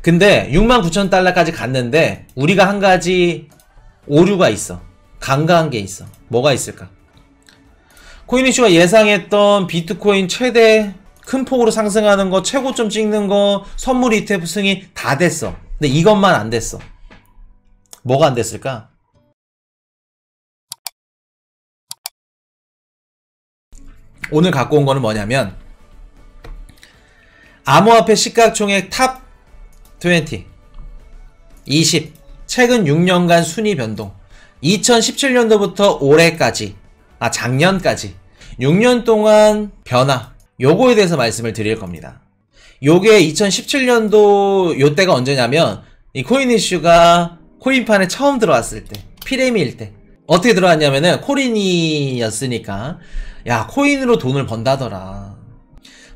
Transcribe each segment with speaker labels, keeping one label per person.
Speaker 1: 근데 69,000달러까지 갔는데 우리가 한 가지 오류가 있어. 간과한 게 있어. 뭐가 있을까? 코인이슈가 예상했던 비트코인 최대 큰 폭으로 상승하는 거, 최고점 찍는 거, 선물 ETF 승인 다 됐어. 근데 이것만 안 됐어. 뭐가 안 됐을까? 오늘 갖고 온 거는 뭐냐면 암호화폐 시가총액 탑 20 최근 6년간 순위 변동 2017년도부터 올해까지 작년까지 6년 동안 변화 요거에 대해서 말씀을 드릴 겁니다. 요게 2017년도 요때가 언제냐면 이 코인이슈가 코인판에 처음 들어왔을 때 피레미일 때 어떻게 들어왔냐면은 코린이었으니까 야 코인으로 돈을 번다더라.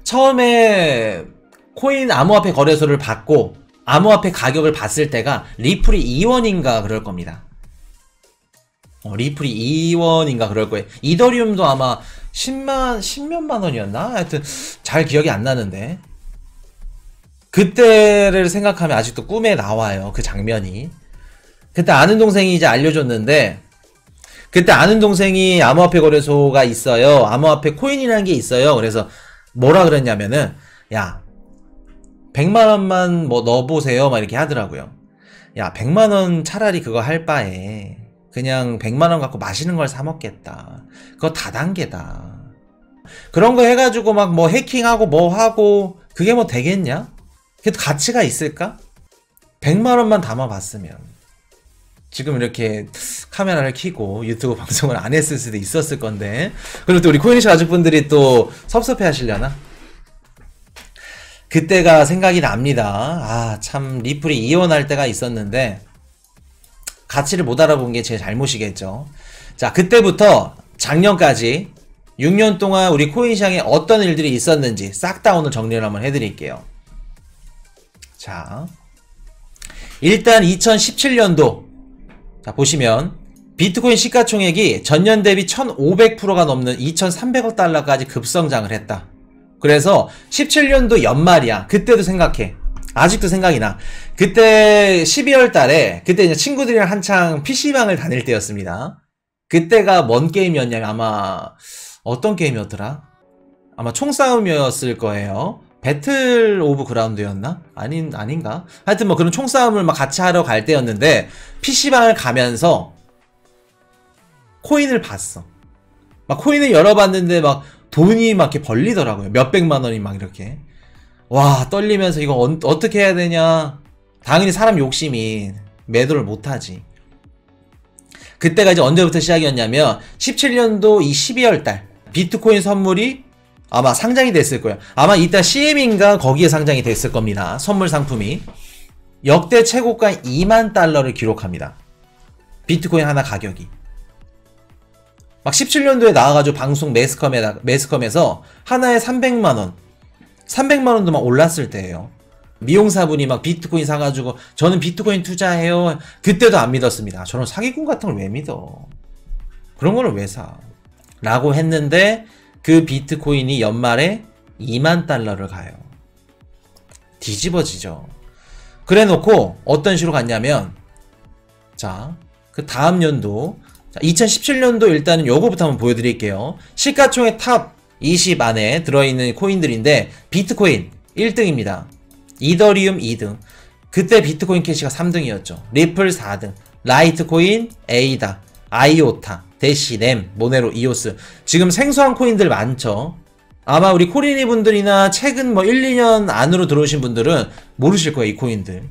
Speaker 1: 처음에 코인 암호화폐 거래소를 받고 암호화폐 가격을 봤을 때가 리플이 2원인가 그럴 겁니다. 리플이 2원인가 그럴 거예요. 이더리움도 아마 10몇만 원이었나? 하여튼 잘 기억이 안 나는데 그때를 생각하면 아직도 꿈에 나와요. 그 장면이. 그때 아는 동생이 이제 알려줬는데 그때 아는 동생이 암호화폐 거래소가 있어요. 암호화폐 코인이라는 게 있어요. 그래서 뭐라 그랬냐면은 야 100만원만 뭐 넣어보세요 막 이렇게 하더라고요. 야 100만원 차라리 그거 할 바에 그냥 100만원 갖고 맛있는 걸 사 먹겠다. 그거 다단계다. 그런 거 해가지고 막 뭐 해킹하고 뭐 하고 그게 뭐 되겠냐? 그래도 가치가 있을까? 100만원만 담아봤으면 지금 이렇게 카메라를 켜고 유튜브 방송을 안 했을 수도 있었을 건데 그리고 또 우리 코인이슈 가족분들이 또 섭섭해 하시려나? 그때가 생각이 납니다. 참 리플이 이혼할 때가 있었는데 가치를 못 알아본 게 제 잘못이겠죠. 자, 그때부터 작년까지 6년 동안 우리 코인 시장에 어떤 일들이 있었는지 싹 다 오늘 정리를 한번 해드릴게요. 자, 일단 2017년도 자 보시면 비트코인 시가총액이 전년 대비 1500%가 넘는 2300억 달러까지 급성장을 했다. 그래서 17년도 연말이야. 그때도 생각해. 아직도 생각이 나. 그때 12월 달에 그때 이제 친구들이랑 한창 PC방을 다닐 때였습니다. 그때가 뭔 게임이었냐면 아마 어떤 게임이었더라? 아마 총싸움이었을 거예요. 배틀 오브 그라운드였나? 아닌가? 하여튼 뭐 그런 총싸움을 막 같이 하러 갈 때였는데 PC방을 가면서 코인을 봤어. 막 코인을 열어봤는데 막 돈이 막 이렇게 벌리더라고요. 몇백만 원이 막 이렇게. 와, 떨리면서 이거 어떻게 해야 되냐. 당연히 사람 욕심이 매도를 못하지. 그때가 이제 언제부터 시작이었냐면 17년도 이 12월 달 비트코인 선물이 아마 상장이 됐을 거예요. 아마 이따 CM인가 거기에 상장이 됐을 겁니다. 선물 상품이. 역대 최고가 2만 달러를 기록합니다. 비트코인 하나 가격이. 막 17년도에 나와가지고 방송 매스컴에서 하나에 300만원 300만원도 막 올랐을 때예요. 미용사분이 막 비트코인 사가지고 저는 비트코인 투자해요. 그때도 안 믿었습니다. 저는 사기꾼 같은 걸 왜 믿어. 그런 거를 왜 사. 라고 했는데 그 비트코인이 연말에 2만 달러를 가요. 뒤집어지죠. 그래 놓고 어떤 식으로 갔냐면 자, 그 다음 연도 2017년도 일단은 요거부터 한번 보여드릴게요. 시가총액 탑 20 안에 들어있는 코인들인데 비트코인 1등입니다. 이더리움 2등. 그때 비트코인 캐시가 3등이었죠. 리플 4등. 라이트코인, 에이다, 아이오타, 대시, 램, 모네로, 이오스. 지금 생소한 코인들 많죠. 아마 우리 코리니 분들이나 최근 뭐 1, 2년 안으로 들어오신 분들은 모르실 거예요. 이 코인들.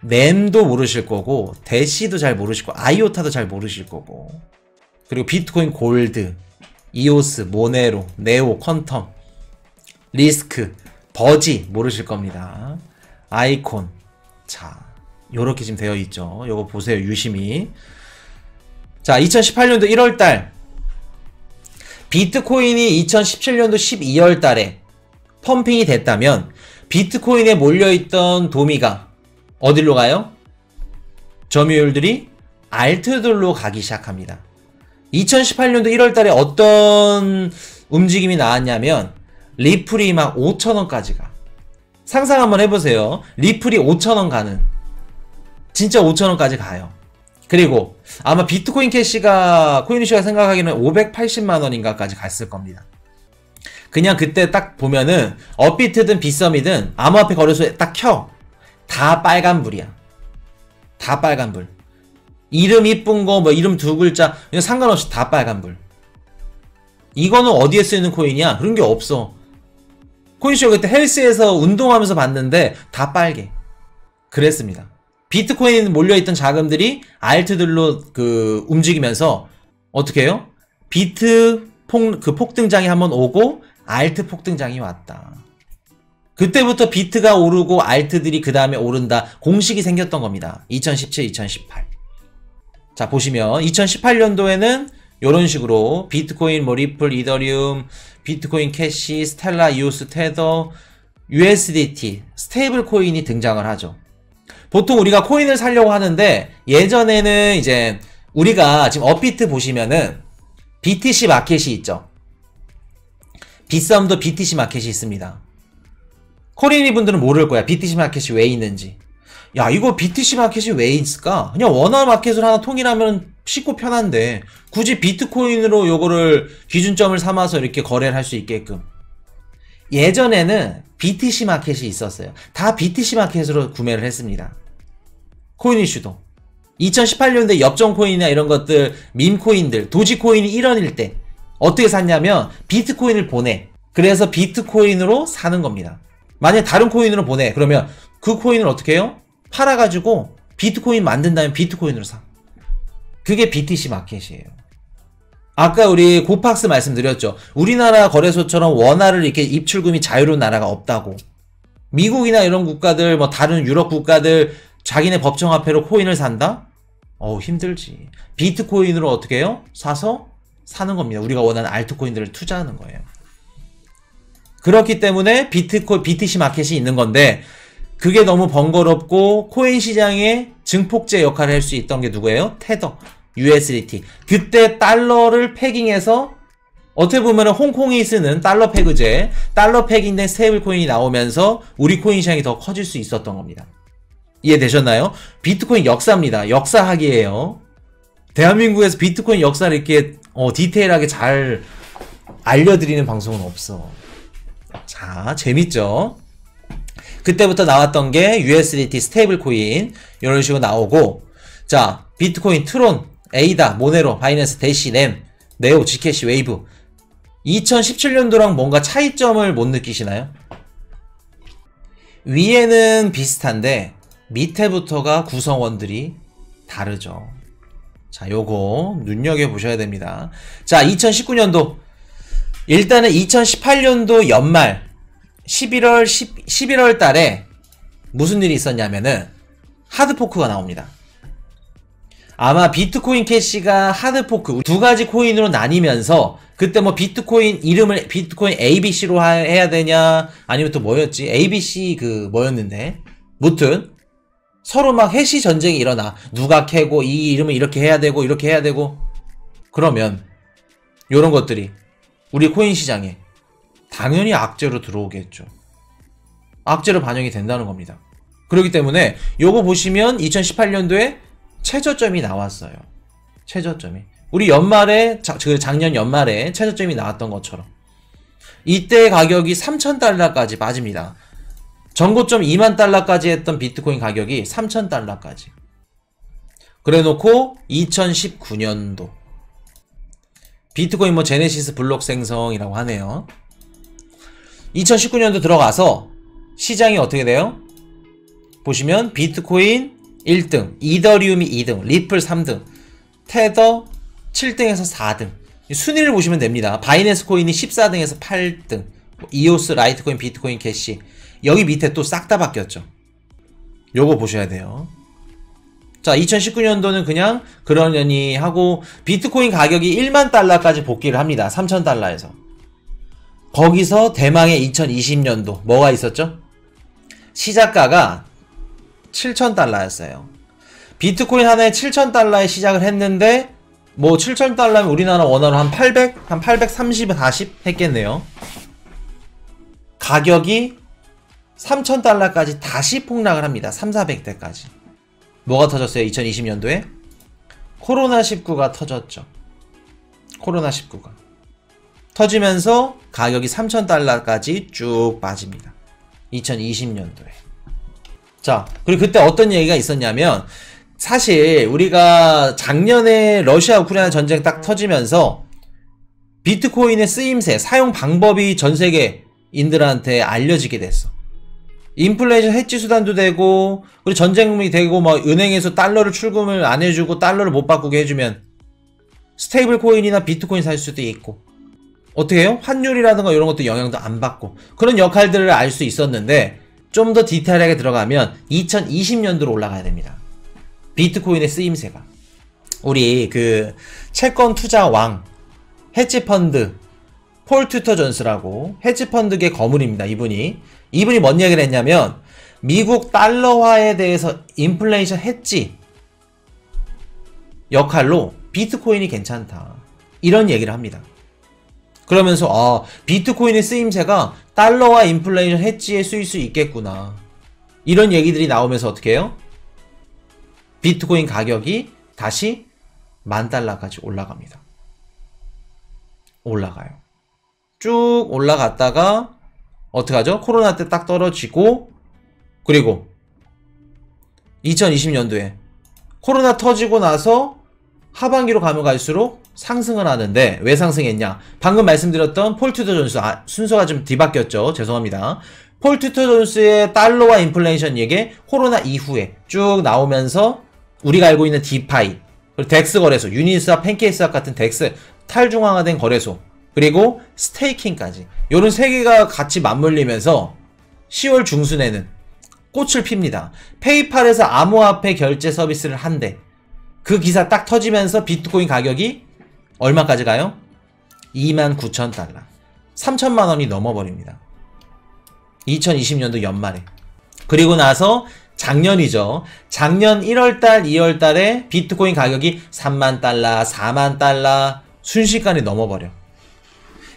Speaker 1: 램도 모르실 거고 대시도 잘 모르실 거고 아이오타도 잘 모르실 거고 그리고 비트코인 골드, 이오스, 모네로, 네오, 퀀텀, 리스크, 버지 모르실 겁니다. 아이콘. 자, 요렇게 지금 되어 있죠. 요거 보세요. 유심히. 자, 2018년도 1월달 비트코인이 2017년도 12월달에 펌핑이 됐다면 비트코인에 몰려있던 도미가 어디로 가요? 점유율들이 알트들로 가기 시작합니다. 2018년도 1월달에 어떤 움직임이 나왔냐면 리플이 막 5,000원까지 가. 상상 한번 해보세요. 리플이 5,000원 가는. 진짜 5,000원까지 가요. 그리고 아마 비트코인 캐시가 코인이슈가 생각하기는 580만원인가까지 갔을 겁니다. 그냥 그때 딱 보면은 업비트든 빗썸이든 암호화폐 거래소에 딱 켜. 다 빨간불이야. 다 빨간불. 이름 이쁜 거 뭐 이름 두 글자 그냥 상관없이 다 빨간불. 이거는 어디에 쓰이는 코인이야? 그런 게 없어. 코인쇼 그때 헬스에서 운동하면서 봤는데 다 빨개. 그랬습니다. 비트코인 몰려있던 자금들이 알트들로 움직이면서 어떻게 해요? 비트 폭등장이 한번 오고 알트 폭등장이 왔다. 그때부터 비트가 오르고 알트들이 그 다음에 오른다. 공식이 생겼던 겁니다. 2017, 2018. 자, 보시면 2018년도에는 이런 식으로 비트코인, 뭐 리플, 이더리움, 비트코인 캐시, 스텔라, 이오스, 테더, USDT, 스테이블 코인이 등장을 하죠. 보통 우리가 코인을 사려고 하는데 예전에는 이제 우리가 지금 업비트 보시면은 BTC 마켓이 있죠. 빗썸도 BTC 마켓이 있습니다. 코리니 분들은 모를 거야. BTC 마켓이 왜 있는지. 야, 이거 BTC 마켓이 왜 있을까? 그냥 원화 마켓을 하나 통일하면 쉽고 편한데 굳이 비트코인으로 요거를 기준점을 삼아서 이렇게 거래를 할 수 있게끔. 예전에는 BTC 마켓이 있었어요. 다 BTC 마켓으로 구매를 했습니다. 코인이슈도 2018년도에 엽전코인이나 이런 것들, 밈코인들, 도지코인이 1원일 때 어떻게 샀냐면 비트코인을 보내. 그래서 비트코인으로 사는 겁니다. 만약에 다른 코인으로 보내. 그러면 그 코인을 어떻게 해요? 팔아가지고 비트코인 만든 다음에 비트코인으로 사. 그게 BTC 마켓이에요. 아까 우리 고팍스 말씀드렸죠. 우리나라 거래소처럼 원화를 이렇게 입출금이 자유로운 나라가 없다고. 미국이나 이런 국가들, 뭐 다른 유럽 국가들 자기네 법정화폐로 코인을 산다? 어우, 힘들지. 비트코인으로 어떻게 해요? 사서 사는 겁니다. 우리가 원하는 알트코인들을 투자하는 거예요. 그렇기 때문에 BTC 마켓이 있는 건데 그게 너무 번거롭고 코인 시장에 증폭제 역할을 할 수 있던 게 누구예요? 테더, USDT. 그때 달러를 패깅해서 어떻게 보면 홍콩이 쓰는 달러 패그제, 달러 패깅된 스테이블 코인이 나오면서 우리 코인 시장이 더 커질 수 있었던 겁니다. 이해되셨나요? 비트코인 역사입니다. 역사학이에요. 대한민국에서 비트코인 역사를 이렇게 디테일하게 잘 알려드리는 방송은 없어. 자, 재밌죠? 그때부터 나왔던 게 USDT 스테이블 코인 이런 식으로 나오고, 자, 비트코인, 트론, 에이다, 모네로, 바이낸스, 대시, 램, 네오, 지캐시, 웨이브. 2017년도랑 뭔가 차이점을 못 느끼시나요? 위에는 비슷한데 밑에부터가 구성원들이 다르죠. 자, 요거 눈여겨보셔야 됩니다. 자, 2019년도 일단은 2018년도 연말 11월 달에 무슨 일이 있었냐면은 하드포크가 나옵니다. 아마 비트코인 캐시가 하드포크 두 가지 코인으로 나뉘면서 그때 뭐 비트코인 이름을 비트코인 ABC로 해야 되냐 아니면 또 뭐였지? ABC 뭐였는데 무튼 서로 막 해시 전쟁이 일어나. 누가 캐고 이 이름을 이렇게 해야 되고 이렇게 해야 되고. 그러면 요런 것들이 우리 코인 시장에 당연히 악재로 들어오겠죠. 악재로 반영이 된다는 겁니다. 그렇기 때문에 요거 보시면 2018년도에 최저점이 나왔어요. 최저점이. 우리 연말에 작년 연말에 최저점이 나왔던 것처럼 이때 가격이 3,000달러까지 빠집니다. 전고점 20,000달러까지 했던 비트코인 가격이 3,000달러까지. 그래놓고 2019년도 비트코인 뭐 제네시스 블록 생성이라고 하네요. 2019년도 들어가서 시장이 어떻게 돼요? 보시면 비트코인 1등, 이더리움이 2등, 리플 3등, 테더 7등에서 4등. 순위를 보시면 됩니다. 바이낸스 코인이 14등에서 8등, 이오스, 라이트코인, 비트코인, 캐시. 여기 밑에 또 싹 다 바뀌었죠. 요거 보셔야 돼요. 자, 2019년도는 그냥 그러려니 하고 비트코인 가격이 1만 달러까지 복귀를 합니다. 3,000달러에서. 거기서 대망의 2020년도 뭐가 있었죠? 시작가가 7,000달러였어요. 비트코인 하나에 7,000달러에 시작을 했는데 뭐 7,000달러면 우리나라 원화로 한 830, 40 했겠네요. 가격이 $3,000까지 다시 폭락을 합니다. 3,400대까지. 뭐가 터졌어요? 2020년도에? 코로나19가 터졌죠. 코로나19가. 터지면서 가격이 $3,000까지 쭉 빠집니다. 2020년도에. 자, 그리고 그때 어떤 얘기가 있었냐면, 사실 우리가 작년에 러시아 우크라이나 전쟁 딱 터지면서 비트코인의 쓰임새, 사용 방법이 전 세계인들한테 알려지게 됐어. 인플레이션 해지 수단도 되고, 그리고 전쟁이 되고, 막 은행에서 달러를 출금을 안 해주고 달러를 못 바꾸게 해주면 스테이블 코인이나 비트코인 살 수도 있고, 어떻게 해요? 환율이라든가 이런 것도 영향도 안 받고, 그런 역할들을 알 수 있었는데, 좀 더 디테일하게 들어가면 2020년도로 올라가야 됩니다. 비트코인의 쓰임새가. 우리 그 채권 투자 왕, 헤지펀드 폴 튜터 존스라고, 헤지펀드계 거물입니다. 이분이 뭔 얘기를 했냐면, 미국 달러화에 대해서 인플레이션 해지 역할로 비트코인이 괜찮다, 이런 얘기를 합니다. 그러면서 비트코인의 쓰임새가 달러화 인플레이션 해지에 쓰일 수 있겠구나, 이런 얘기들이 나오면서 어떻게 해요? 비트코인 가격이 다시 $10,000까지 올라갑니다. 올라가요. 쭉 올라갔다가 어떡하죠? 코로나 때 딱 떨어지고, 그리고 2020년도에 코로나 터지고 나서 하반기로 가면 갈수록 상승을 하는데, 왜 상승했냐? 방금 말씀드렸던 폴 튜터 존스, 순서가 좀 뒤바뀌었죠. 죄송합니다. 폴 튜터 존스의 달러와 인플레이션 얘기, 코로나 이후에 쭉 나오면서 우리가 알고 있는 디파이, 그리고 덱스 거래소, 유니스왑, 팬케이스왑 같은 덱스, 탈중앙화된 거래소, 그리고 스테이킹까지, 요런 세 개가 같이 맞물리면서 10월 중순에는 꽃을 핍니다. 페이팔에서 암호화폐 결제 서비스를 한대. 그 기사 딱 터지면서 비트코인 가격이 얼마까지 가요? $29,000. 3,000만 원이 넘어버립니다. 2020년도 연말에. 그리고 나서 작년이죠. 작년 1월달, 2월달에 비트코인 가격이 $30,000, $40,000 순식간에 넘어버려.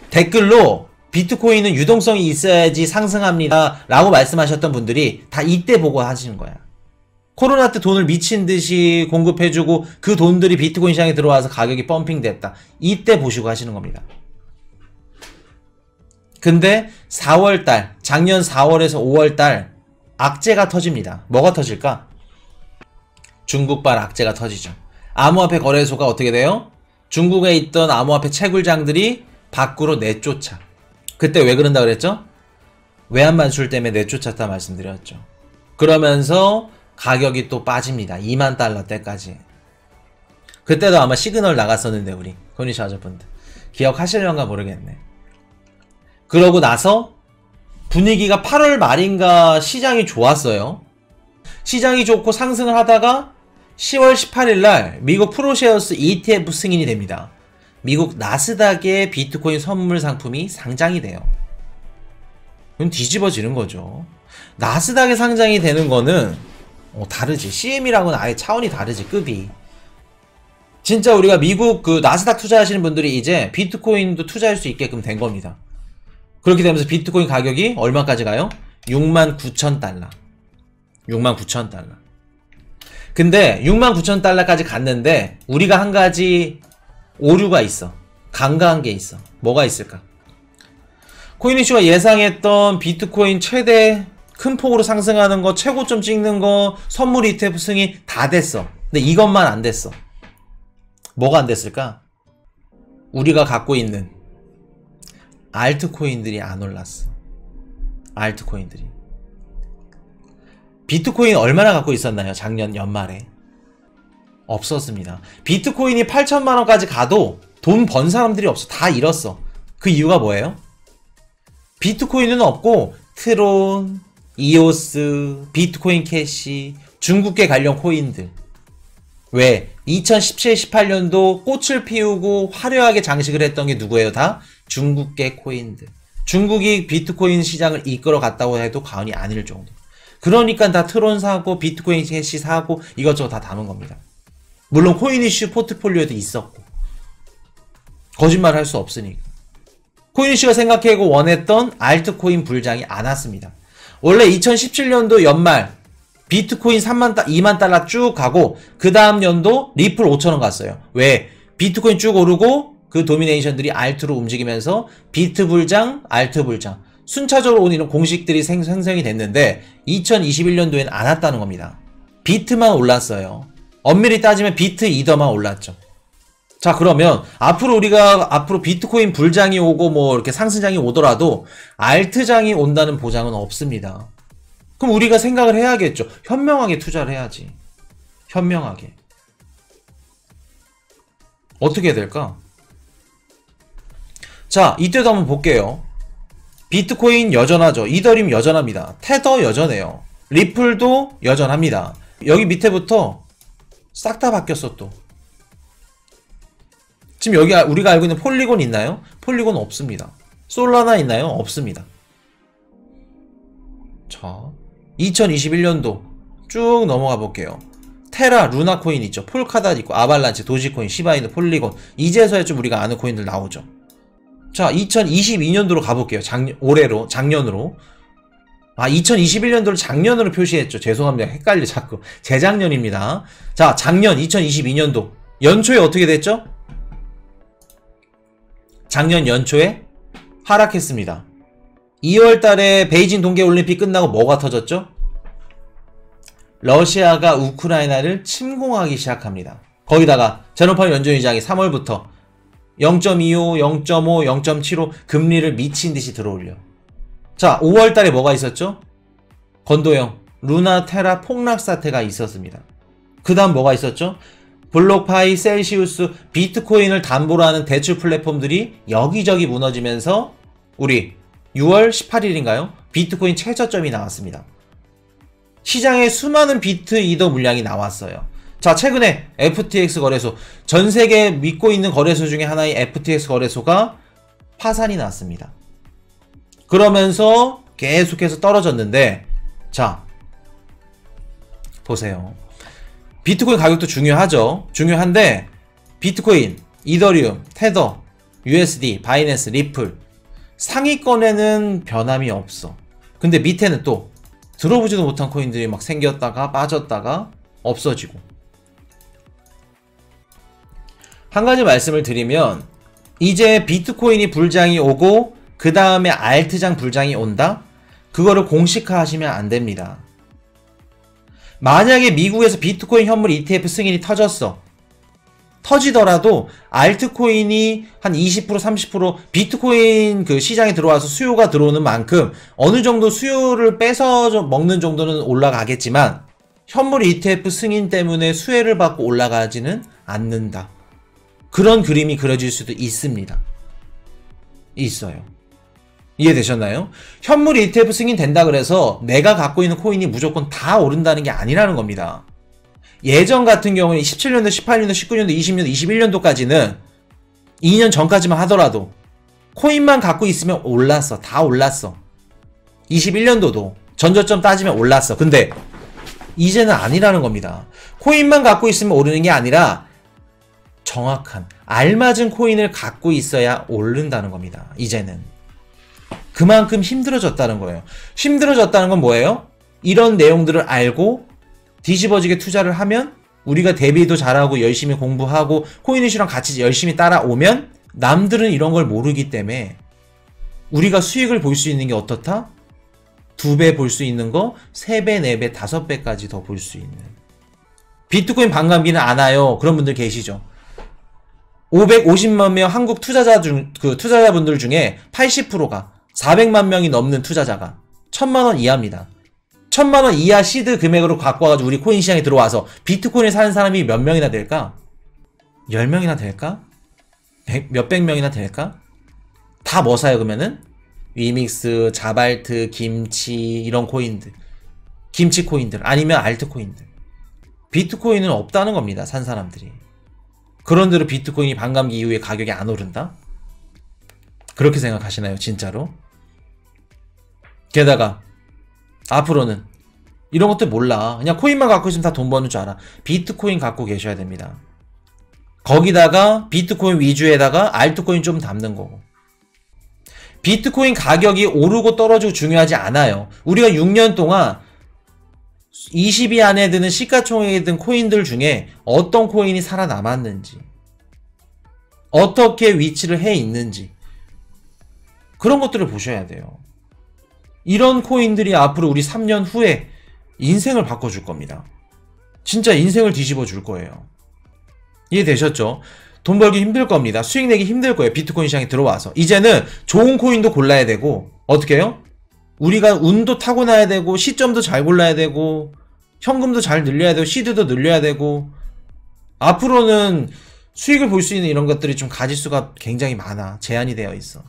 Speaker 1: 댓글로 비트코인은 유동성이 있어야지 상승합니다 라고 말씀하셨던 분들이 다 이때 보고 하시는 거야. 코로나 때 돈을 미친듯이 공급해주고 그 돈들이 비트코인 시장에 들어와서 가격이 펌핑됐다, 이때 보시고 하시는 겁니다. 근데 4월달, 작년 4월에서 5월달 악재가 터집니다. 뭐가 터질까? 중국발 악재가 터지죠. 암호화폐 거래소가 어떻게 돼요? 중국에 있던 암호화폐 채굴장들이 밖으로 내쫓아. 그때 왜 그런다 그랬죠? 외환만수율 때문에 내쫓았다 말씀드렸죠. 그러면서 가격이 또 빠집니다. $20,000대까지. 그때도 아마 시그널 나갔었는데, 우리 코니시 아저분들 기억하실런가 모르겠네. 그러고 나서 분위기가 8월 말인가 시장이 좋았어요. 시장이 좋고 상승을 하다가 10월 18일날 미국 프로쉐어스 ETF 승인이 됩니다. 미국 나스닥의 비트코인 선물 상품이 상장이 돼요. 그럼 뒤집어지는 거죠. 나스닥에 상장이 되는 거는 다르지. CM이랑은 아예 차원이 다르지, 급이. 진짜 우리가 미국 그 나스닥 투자하시는 분들이 이제 비트코인도 투자할 수 있게끔 된 겁니다. 그렇게 되면서 비트코인 가격이 얼마까지 가요? $69,000. $69,000. 근데 $69,000까지 갔는데 우리가 한 가지 오류가 있어. 간과한 게 있어. 뭐가 있을까? 코인이슈가 예상했던 비트코인 최대 큰 폭으로 상승하는 거, 최고점 찍는 거, 선물 ETF 승인 다 됐어. 근데 이것만 안 됐어. 뭐가 안 됐을까? 우리가 갖고 있는 알트코인들이 안 올랐어. 알트코인들이. 비트코인 얼마나 갖고 있었나요? 작년 연말에. 없었습니다. 비트코인이 8,000만원까지 가도 돈 번 사람들이 없어. 다 잃었어. 그 이유가 뭐예요? 비트코인은 없고 트론, 이오스, 비트코인 캐시, 중국계 관련 코인들. 왜? 2017, 18년도 꽃을 피우고 화려하게 장식을 했던 게 누구예요? 다 중국계 코인들. 중국이 비트코인 시장을 이끌어 갔다고 해도 과언이 아닐 정도. 그러니까 다 트론 사고 비트코인 캐시 사고 이것저것 다 담은 겁니다. 물론 코인이슈 포트폴리오도 있었고, 거짓말 할 수 없으니까. 코인이슈가 생각하고 원했던 알트코인 불장이 안 왔습니다. 원래 2017년도 연말 비트코인 2만 달러 쭉 가고 그 다음 연도 리플 5,000원 갔어요. 왜? 비트코인 쭉 오르고 그 도미네이션들이 알트로 움직이면서 비트 불장, 알트 불장 순차적으로 오는 이런 공식들이 생성이 됐는데 2021년도에는 안 왔다는 겁니다. 비트만 올랐어요. 엄밀히 따지면 비트 이더만 올랐죠. 자, 그러면 앞으로 비트코인 불장이 오고 뭐 이렇게 상승장이 오더라도 알트장이 온다는 보장은 없습니다. 그럼 우리가 생각을 해야겠죠. 현명하게 투자를 해야지. 현명하게. 어떻게 해야 될까? 자, 이때도 한번 볼게요. 비트코인 여전하죠. 이더리움 여전합니다. 테더 여전해요. 리플도 여전합니다. 여기 밑에부터 싹 다 바뀌었어 또. 지금 여기 우리가 알고 있는 폴리곤 있나요? 폴리곤 없습니다. 솔라나 있나요? 없습니다. 자, 2021년도 쭉 넘어가 볼게요. 테라, 루나 코인 있죠. 폴카닷 있고 아발란치, 도지코인, 시바이누, 폴리곤 이제서야 좀 우리가 아는 코인들 나오죠. 자, 2022년도로 가볼게요. 작년으로. 2021년도를 작년으로 표시했죠. 죄송합니다. 헷갈려 자꾸. 재작년입니다. 자, 작년 2022년도 연초에 어떻게 됐죠? 작년 연초에 하락했습니다. 2월달에 베이징 동계올림픽 끝나고 뭐가 터졌죠? 러시아가 우크라이나를 침공하기 시작합니다. 거기다가 제노파울 연준의장이 3월부터 0.25, 0.5, 0.75 금리를 미친듯이 들어올려. 자, 5월달에 뭐가 있었죠? 건도형 루나 테라 폭락 사태가 있었습니다. 그 다음 뭐가 있었죠? 블록파이, 셀시우스, 비트코인을 담보로 하는 대출 플랫폼들이 여기저기 무너지면서 우리 6월 18일인가요? 비트코인 최저점이 나왔습니다. 시장에 수많은 비트 이더 물량이 나왔어요. 자, 최근에 FTX 거래소, 전 세계 믿고 있는 거래소 중에 하나의 FTX 거래소가 파산이 났습니다. 그러면서 계속해서 떨어졌는데, 자, 보세요. 비트코인 가격도 중요하죠. 중요한데 비트코인, 이더리움, 테더, USD, 바이낸스, 리플 상위권에는 변함이 없어. 근데 밑에는 또 들어보지도 못한 코인들이 막 생겼다가 빠졌다가 없어지고. 한 가지 말씀을 드리면 이제 비트코인이 불장이 오고 그 다음에 알트장 불장이 온다? 그거를 공식화하시면 안 됩니다. 만약에 미국에서 비트코인 현물 ETF 승인이 터지더라도 알트코인이 한 20%, 30% 비트코인 그 시장에 들어와서 수요가 들어오는 만큼 어느 정도 수요를 뺏어 먹는 정도는 올라가겠지만 현물 ETF 승인 때문에 수혜를 받고 올라가지는 않는다. 그런 그림이 그려질 수도 있습니다. 있어요. 이해되셨나요? 현물 ETF 승인된다 그래서 내가 갖고 있는 코인이 무조건 다 오른다는 게 아니라는 겁니다. 예전 같은 경우는 17년도, 18년도, 19년도, 20년도, 21년도까지는 2년 전까지만 하더라도 코인만 갖고 있으면 올랐어. 다 올랐어. 21년도도 전저점 따지면 올랐어. 근데 이제는 아니라는 겁니다. 코인만 갖고 있으면 오르는 게 아니라 정확한 알맞은 코인을 갖고 있어야 오른다는 겁니다. 이제는. 그만큼 힘들어졌다는 거예요. 힘들어졌다는 건 뭐예요? 이런 내용들을 알고 뒤집어지게 투자를 하면 우리가 대비도 잘하고 열심히 공부하고 코인 이슈랑 같이 열심히 따라오면 남들은 이런 걸 모르기 때문에 우리가 수익을 볼 수 있는 게 어떻다? 2배 볼 수 있는 거 3배, 4배, 5배까지 더 볼 수 있는. 비트코인 반감기는 안 와요. 그런 분들 계시죠. 550만 명 한국 투자자분들 중에 80%가 400만 명이 넘는 투자자가 1000만 원 이하입니다. 1000만 원 이하 시드 금액으로 갖고 와가지고 우리 코인 시장에 들어와서 비트코인을 사는 사람이 몇 명이나 될까? 10명이나 될까? 몇백 명이나 될까? 다 뭐 사요 그러면은? 위믹스, 자발트, 김치 이런 코인들. 김치 코인들 아니면 알트 코인들. 비트코인은 없다는 겁니다. 산 사람들이. 그런대로 비트코인이 반감기 이후에 가격이 안 오른다? 그렇게 생각하시나요? 진짜로? 게다가 앞으로는 이런 것들 몰라. 그냥 코인만 갖고 있으면 다 돈 버는 줄 알아. 비트코인 갖고 계셔야 됩니다. 거기다가 비트코인 위주에다가 알트코인 좀 담는 거고. 비트코인 가격이 오르고 떨어지고 중요하지 않아요. 우리가 6년 동안 20위 안에 드는 시가총액에 든 코인들 중에 어떤 코인이 살아남았는지, 어떻게 위치를 해 있는지, 그런 것들을 보셔야 돼요. 이런 코인들이 앞으로 우리 3년 후에 인생을 바꿔줄 겁니다. 진짜 인생을 뒤집어 줄 거예요. 이해되셨죠? 돈 벌기 힘들 겁니다. 수익 내기 힘들 거예요. 비트코인 시장에 들어와서. 이제는 좋은 코인도 골라야 되고, 어떻게 해요? 우리가 운도 타고나야 되고, 시점도 잘 골라야 되고, 현금도 잘 늘려야 되고, 시드도 늘려야 되고, 앞으로는 수익을 볼 수 있는 이런 것들이 좀 가지수가 굉장히 많아. 제한이 되어 있어.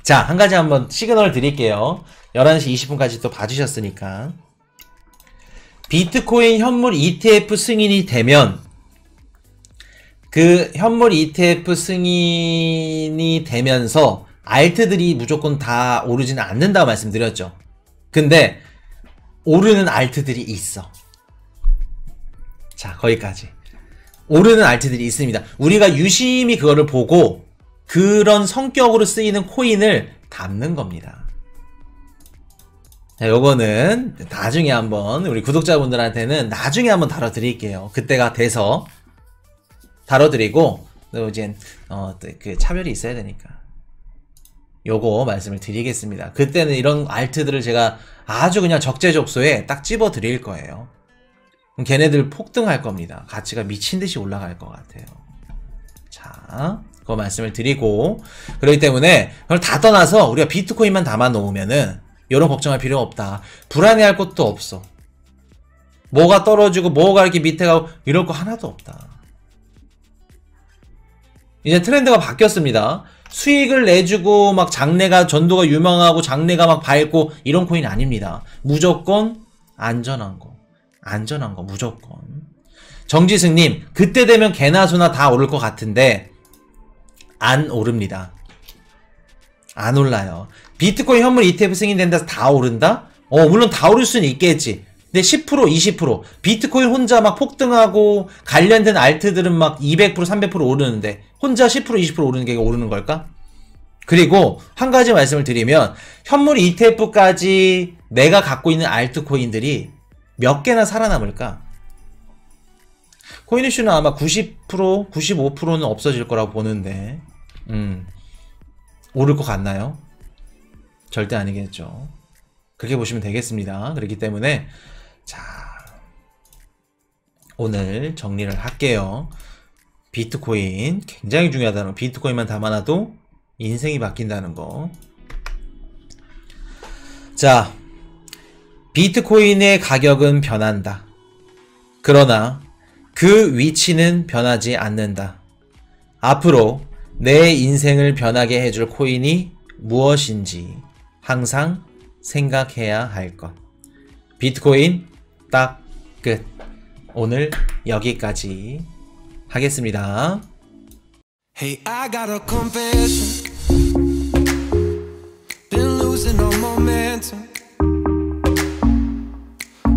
Speaker 1: 자, 한 가지 한번 시그널 드릴게요. 11시 20분까지 또 봐주셨으니까. 비트코인 현물 ETF 승인이 되면, 그 현물 ETF 승인이 되면서 알트들이 무조건 다 오르지는 않는다고 말씀드렸죠. 근데 오르는 알트들이 있어. 자, 거기까지. 오르는 알트들이 있습니다. 우리가 유심히 그거를 보고 그런 성격으로 쓰이는 코인을 담는 겁니다. 자, 요거는 나중에 한번 우리 구독자분들한테는 나중에 한번 다뤄드릴게요. 그때가 돼서 다뤄드리고, 또 이제 그 차별이 있어야 되니까 요거 말씀을 드리겠습니다. 그때는 이런 알트들을 제가 아주 그냥 적재적소에 딱 집어 드릴 거예요. 그럼 걔네들 폭등할 겁니다. 가치가 미친듯이 올라갈 것 같아요. 자, 그거 말씀을 드리고, 그렇기 때문에 그걸 다 떠나서 우리가 비트코인만 담아 놓으면은 이런 걱정할 필요 없다. 불안해할 것도 없어. 뭐가 떨어지고 뭐가 이렇게 밑에 가고 이럴 거 하나도 없다. 이제 트렌드가 바뀌었습니다. 수익을 내주고 막 장래가 전도가 유명하고 장래가 막 밝고 이런 코인 아닙니다. 무조건 안전한 거. 안전한 거 무조건. 정지승님, 그때 되면 개나 소나 다 오를 것 같은데 안 오릅니다. 안 올라요. 비트코인 현물 ETF 승인된다 다 오른다? 물론 다 오를 수는 있겠지. 근데 10%, 20%. 비트코인 혼자 막 폭등하고 관련된 알트들은 막 200%, 300% 오르는데 혼자 10%, 20% 오르는 게 오르는 걸까? 그리고 한 가지 말씀을 드리면 현물 ETF까지 내가 갖고 있는 알트코인들이 몇 개나 살아남을까? 코인이슈는 아마 90%, 95%는 없어질 거라고 보는데 오를 것 같나요? 절대 아니겠죠. 그렇게 보시면 되겠습니다. 그렇기 때문에 자, 오늘 정리를 할게요. 비트코인 굉장히 중요하다는 거. 비트코인만 담아놔도 인생이 바뀐다는 거. 자, 비트코인의 가격은 변한다. 그러나 그 위치는 변하지 않는다. 앞으로 내 인생을 변하게 해줄 코인이 무엇인지 항상 생각해야 할 것. 비트코인 딱 끝. 오늘 여기까지 하겠습니다.
Speaker 2: Hey, I got a confession. Been losing all momentum.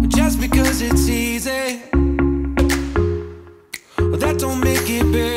Speaker 2: Just because it's easy, that don't make it better.